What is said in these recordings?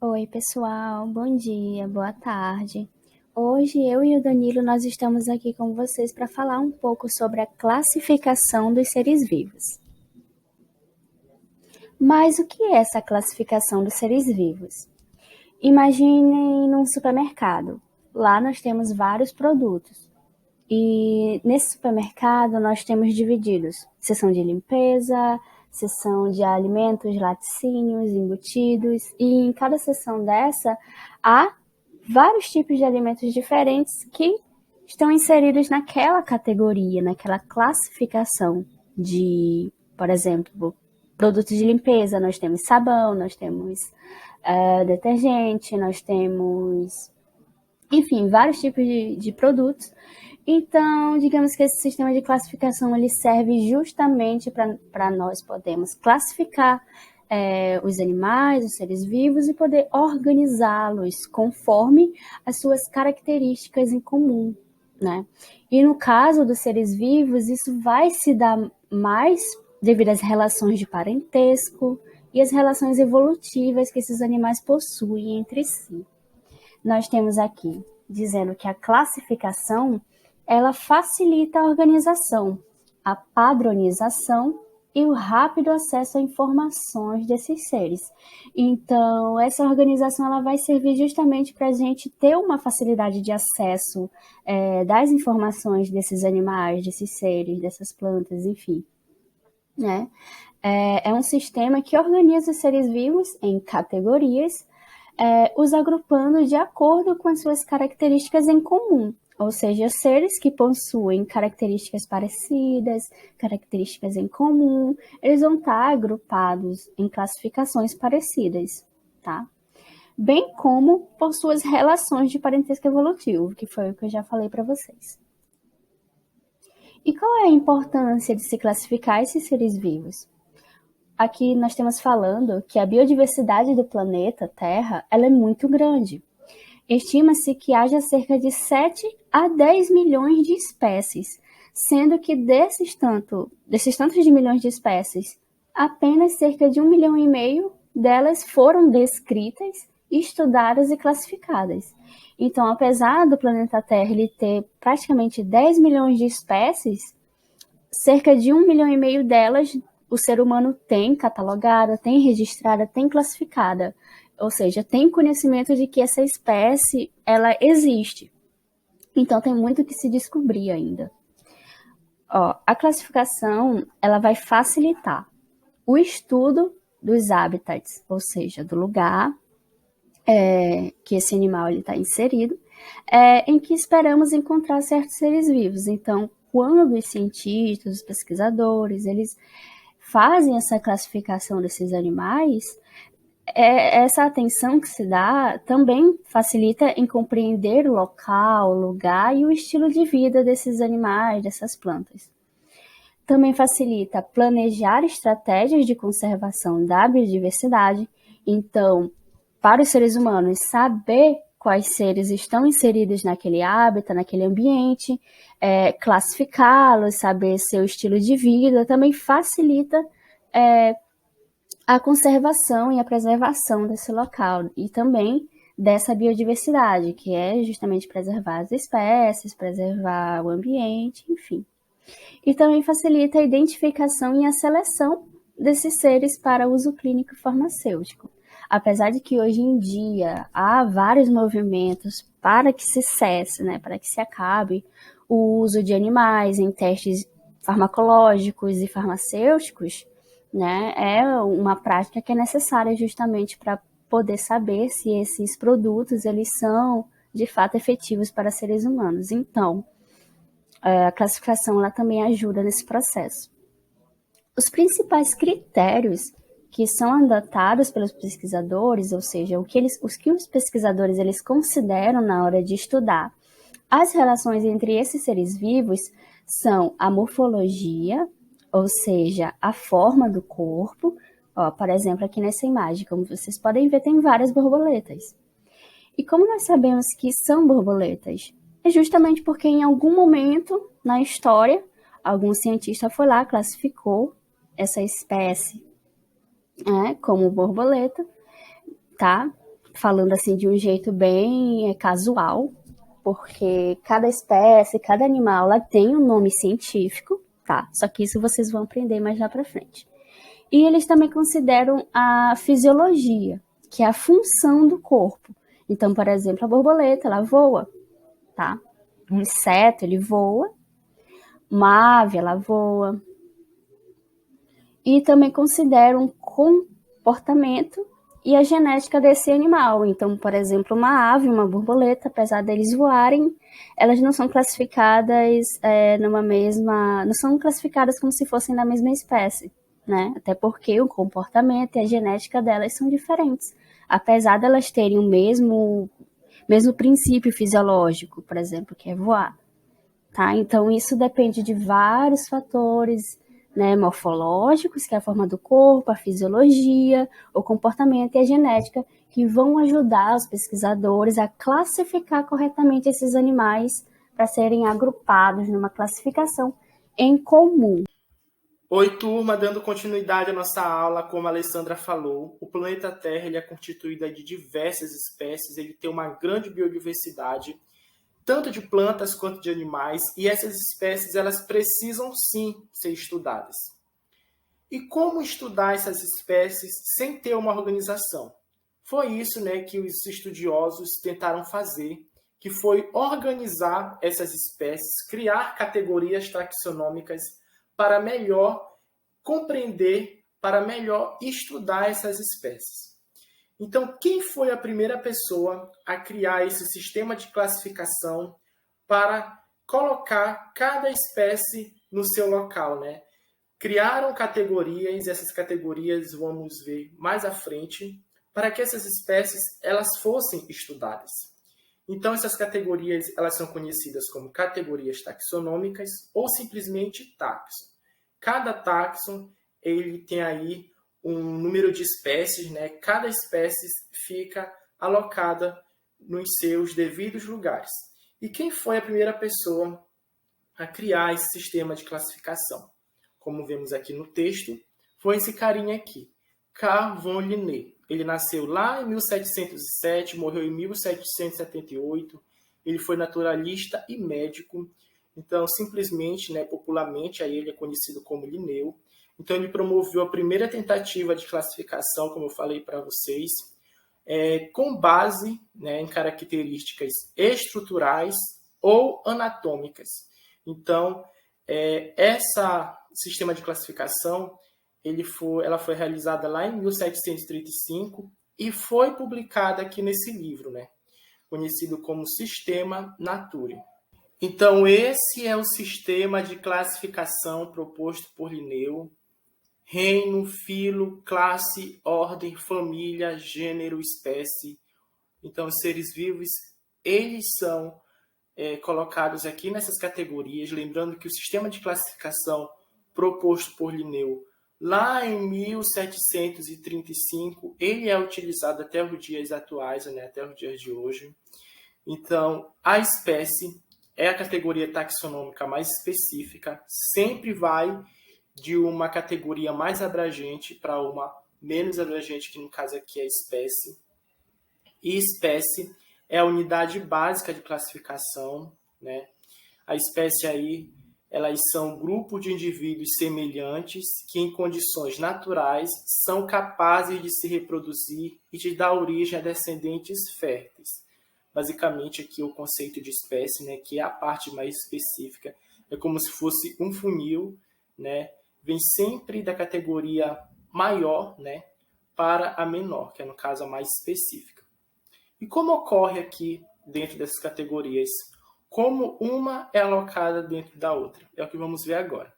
Oi, pessoal, bom dia, boa tarde. Hoje eu e o Danilo nós estamos aqui com vocês para falar um pouco sobre a classificação dos seres vivos. Mas o que é essa classificação dos seres vivos? Imaginem num supermercado. Lá nós temos vários produtos. E nesse supermercado nós temos divididos seção de limpeza, seção de alimentos, laticínios, embutidos, e em cada seção dessa há vários tipos de alimentos diferentes que estão inseridos naquela categoria, naquela classificação de, por exemplo, produtos de limpeza. Nós temos sabão, nós temos detergente, nós temos, enfim, vários tipos de produtos. Então, digamos que esse sistema de classificação ele serve justamente para nós podermos classificar os animais, os seres vivos e poder organizá-los conforme as suas características em comum, né? E no caso dos seres vivos, isso vai se dar mais devido às relações de parentesco e as relações evolutivas que esses animais possuem entre si. Nós temos aqui dizendo que a classificação ela facilita a organização, a padronização e o rápido acesso a informações desses seres. Então, essa organização ela vai servir justamente para a gente ter uma facilidade de acesso das informações desses animais, desses seres, dessas plantas, enfim. Né? É um sistema que organiza os seres vivos em categorias, os agrupando de acordo com as suas características em comum, ou seja, seres que possuem características parecidas, características em comum, eles vão estar agrupados em classificações parecidas, tá? Bem como por suas relações de parentesco evolutivo, que foi o que eu já falei para vocês. E qual é a importância de se classificar esses seres vivos? Aqui nós estamos falando que a biodiversidade do planeta Terra ela é muito grande. Estima-se que haja cerca de 7 a 10 milhões de espécies, sendo que desses tantos de milhões de espécies, apenas cerca de 1,5 milhão delas foram descritas, estudadas e classificadas. Então, apesar do planeta Terra ele ter praticamente 10 milhões de espécies, cerca de 1,5 milhão delas o ser humano tem catalogada, tem registrada, tem classificada. Ou seja, tem conhecimento de que essa espécie ela existe. Então tem muito que se descobrir ainda. A classificação ela vai facilitar o estudo dos habitats, ou seja, do lugar que esse animal está inserido, em que esperamos encontrar certos seres vivos. Então, quando os cientistas, os pesquisadores, eles fazem essa classificação desses animais, essa atenção que se dá também facilita em compreender o local, o lugar e o estilo de vida desses animais, dessas plantas. Também facilita planejar estratégias de conservação da biodiversidade. Então, para os seres humanos, saber quais seres estão inseridos naquele hábitat, naquele ambiente, classificá-los, saber seu estilo de vida, também facilita a conservação e a preservação desse local e também dessa biodiversidade, que é justamente preservar as espécies, preservar o ambiente, enfim. E também facilita a identificação e a seleção desses seres para uso clínico e farmacêutico. Apesar de que hoje em dia há vários movimentos para que se cesse, né, para que se acabe o uso de animais em testes farmacológicos e farmacêuticos, né, é uma prática que é necessária justamente para poder saber se esses produtos eles são de fato efetivos para seres humanos. Então, a classificação ela também ajuda nesse processo. Os principais critérios que são adotados pelos pesquisadores, ou seja, os que os pesquisadores eles consideram na hora de estudar as relações entre esses seres vivos, são a morfologia, ou seja, a forma do corpo. Por exemplo, aqui nessa imagem, como vocês podem ver, tem várias borboletas. E como nós sabemos que são borboletas? É justamente porque em algum momento na história, algum cientista foi lá, classificou essa espécie como borboleta, tá? falando assim de um jeito bem casual, porque cada espécie, cada animal, ela tem um nome científico, tá? Só que isso vocês vão aprender mais lá para frente. E eles também consideram a fisiologia, que é a função do corpo. Então, por exemplo, a borboleta, ela voa, tá? Um inseto, ele voa. Uma ave, ela voa. E também consideram comportamento e a genética desse animal. Então, por exemplo, uma ave, uma borboleta, apesar deles voarem, elas não são classificadas não são classificadas como se fossem da mesma espécie, né? Até porque o comportamento e a genética delas são diferentes, apesar de elas terem o mesmo princípio fisiológico, por exemplo, que é voar. Tá? Então, isso depende de vários fatores, né, morfológicos, que é a forma do corpo, a fisiologia, o comportamento e a genética, que vão ajudar os pesquisadores a classificar corretamente esses animais para serem agrupados numa classificação em comum. Oi, turma, dando continuidade à nossa aula, como a Alessandra falou, o planeta Terra ele é constituído de diversas espécies, ele tem uma grande biodiversidade, tanto de plantas quanto de animais, e essas espécies elas precisam sim ser estudadas. E como estudar essas espécies sem ter uma organização? Foi isso, né, que os estudiosos tentaram fazer, que foi organizar essas espécies, criar categorias taxonômicas para melhor compreender, para melhor estudar essas espécies. Então, quem foi a primeira pessoa a criar esse sistema de classificação para colocar cada espécie no seu local, né? Criaram categorias, e essas categorias vamos ver mais à frente, para que essas espécies elas fossem estudadas. Então, essas categorias elas são conhecidas como categorias taxonômicas ou simplesmente taxon. Cada taxon ele tem aí um número de espécies, né? Cada espécie fica alocada nos seus devidos lugares. E quem foi a primeira pessoa a criar esse sistema de classificação? Como vemos aqui no texto, foi esse carinha aqui, Carl von Linné. Ele nasceu lá em 1707, morreu em 1778. Ele foi naturalista e médico. Então, simplesmente, né, popularmente, aí ele é conhecido como Linneu. Então, ele promoveu a primeira tentativa de classificação, como eu falei para vocês, com base, né, em características estruturais ou anatômicas. Então, essa sistema de classificação ela foi realizada lá em 1735 e foi publicada aqui nesse livro, né, conhecido como Sistema Naturae. Então, esse é o sistema de classificação proposto por Linneu: reino, filo, classe, ordem, família, gênero, espécie. Então, os seres vivos, eles são colocados aqui nessas categorias, lembrando que o sistema de classificação proposto por Linneu lá em 1735, ele é utilizado até os dias atuais, né, até os dias de hoje. Então, a espécie é a categoria taxonômica mais específica, sempre vai de uma categoria mais abrangente para uma menos abrangente, que no caso aqui é a espécie. E espécie é a unidade básica de classificação, né? A espécie aí, elas são grupos de indivíduos semelhantes que em condições naturais são capazes de se reproduzir e de dar origem a descendentes férteis. Basicamente aqui o conceito de espécie, né, que é a parte mais específica, é como se fosse um funil, né? Vem sempre da categoria maior, né, para a menor, que é no caso a mais específica. E como ocorre aqui dentro dessas categorias? Como uma é alocada dentro da outra? É o que vamos ver agora.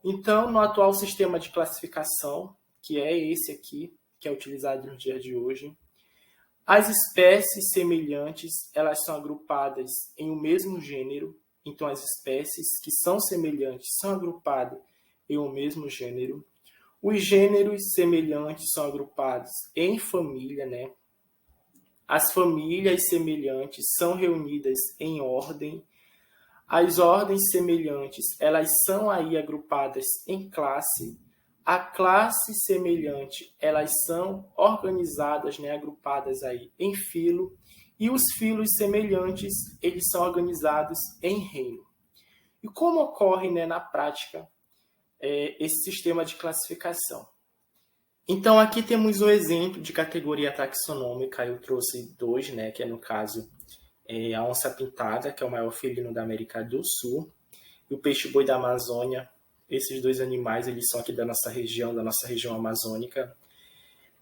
Então, no atual sistema de classificação, que é esse aqui, que é utilizado no dia de hoje, as espécies semelhantes, elas são agrupadas em um mesmo gênero. Então, as espécies que são semelhantes são agrupadas em um mesmo gênero. Os gêneros semelhantes são agrupados em família, né? As famílias semelhantes são reunidas em ordem. As ordens semelhantes, elas são aí agrupadas em classe. A classe semelhante, elas são organizadas, né, agrupadas aí em filo, e os filos semelhantes, eles são organizados em reino. E como ocorre, né, na prática esse sistema de classificação? Então, aqui temos um exemplo de categoria taxonômica. Eu trouxe dois, né, que é, no caso, a onça-pintada, que é o maior felino da América do Sul, e o peixe-boi da Amazônia. Esses dois animais, eles são aqui da nossa região amazônica.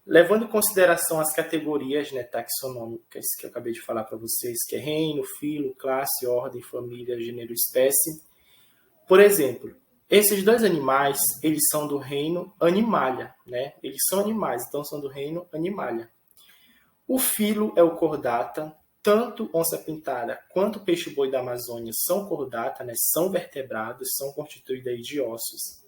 Levando em consideração as categorias, né, taxonômicas que eu acabei de falar para vocês, que é reino, filo, classe, ordem, família, gênero, espécie. Por exemplo, esses dois animais, eles são do reino Animalia, né? Eles são animais, então são do reino Animalia. O filo é o cordata, tanto onça-pintada quanto o peixe-boi da Amazônia são cordata, né? São vertebrados, são constituídos aí de ossos.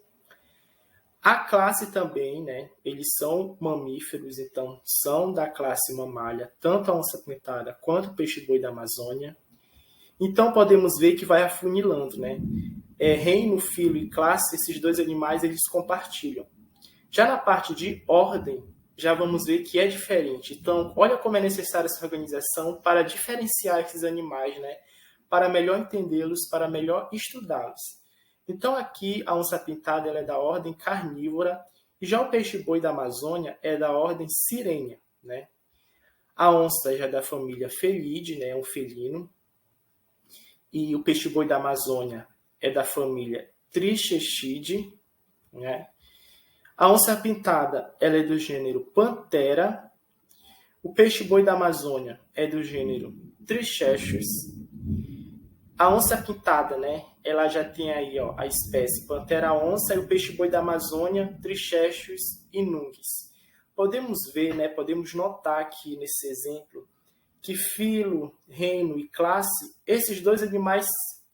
A classe também, né? Eles são mamíferos, então são da classe Mammalia, tanto a onça-pintada quanto o peixe-boi da Amazônia. Então podemos ver que vai afunilando, né? Reino, filo e classe, esses dois animais eles compartilham. Já na parte de ordem, já vamos ver que é diferente. Então, olha como é necessária essa organização para diferenciar esses animais, né? Para melhor entendê-los, para melhor estudá-los. Então, aqui a onça-pintada ela é da ordem carnívora, e já o peixe-boi da Amazônia é da ordem sirênia, né? A onça já é da família Felidae, né? É um felino. E o peixe-boi da Amazônia é da família Trichechidae, né? A onça-pintada ela é do gênero Panthera. O peixe-boi da Amazônia é do gênero Trichechus. A onça-pintada, né? Ela já tem aí, ó, a espécie Panthera onça, e o peixe-boi da Amazônia Trichechus inunguis. Podemos ver, né? Podemos notar aqui nesse exemplo que filo, reino e classe, esses dois animais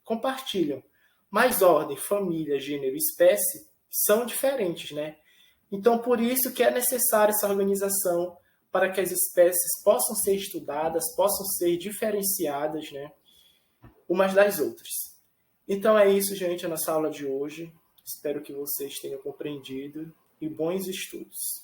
compartilham. Mas ordem, família, gênero e espécie são diferentes, né? Então, por isso que é necessária essa organização para que as espécies possam ser estudadas, possam ser diferenciadas, né, umas das outras. Então é isso, gente, a nossa aula de hoje. Espero que vocês tenham compreendido e bons estudos.